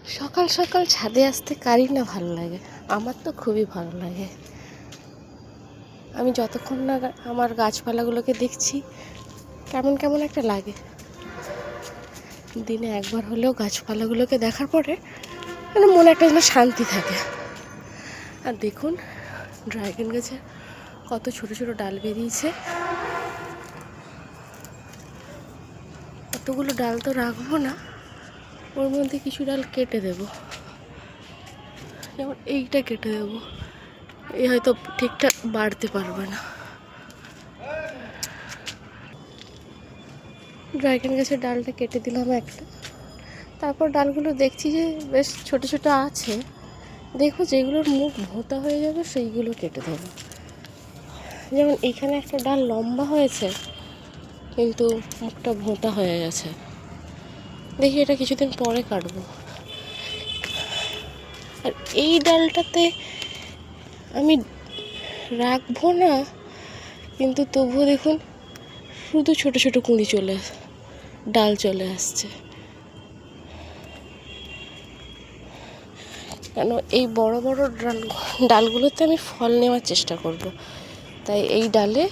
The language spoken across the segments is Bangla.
সকাল সকাল ছাদে আসতে কারই না ভালো লাগে, আমার তো খুবই ভালো লাগে। আমি যতক্ষণ না আমার গাছপালাগুলোকে দেখছি কেমন কেমন একটা লাগে। দিনে একবার হলেও গাছপালাগুলোকে দেখার পরে মানে মনে একটা যেন শান্তি থাকে। আর দেখুন ড্রাগন গাছে কত ছোট ছোট ডাল বেরিয়েছে। এতগুলো ডাল তো রাখবো না, ওর মধ্যে কিছু ডাল কেটে দেবো। যেমন এইটা কেটে দেবো, এই হয়তো ঠিকঠাক বাড়তে পারবে না। ড্রাগন গাছের ডালটা কেটে দিলাম একটা। তারপর ডালগুলো দেখছি যে বেশ ছোট ছোট আছে, দেখো যেগুলোর মুখ ভোঁতা হয়ে যাবে সেইগুলো কেটে দেবো। যেমন এখানে একটা ডাল লম্বা হয়েছে কিন্তু মুখটা ভোঁতা হয়ে গেছে, দেখি এটা কিছুদিন পরে কাটবো। আর এই ডালটাতে আমি রাখবো না, কিন্তু তবুও দেখুন শুধু ছোট ছোট কুঁড়ি ডাল চলে আসছে। কেন এই বড় বড় ডালগুলোতে আমি ফল নেওয়ার চেষ্টা করব, তাই এই ডালে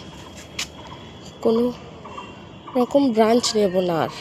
কোনো রকম ব্রাঞ্চ নেব না আর।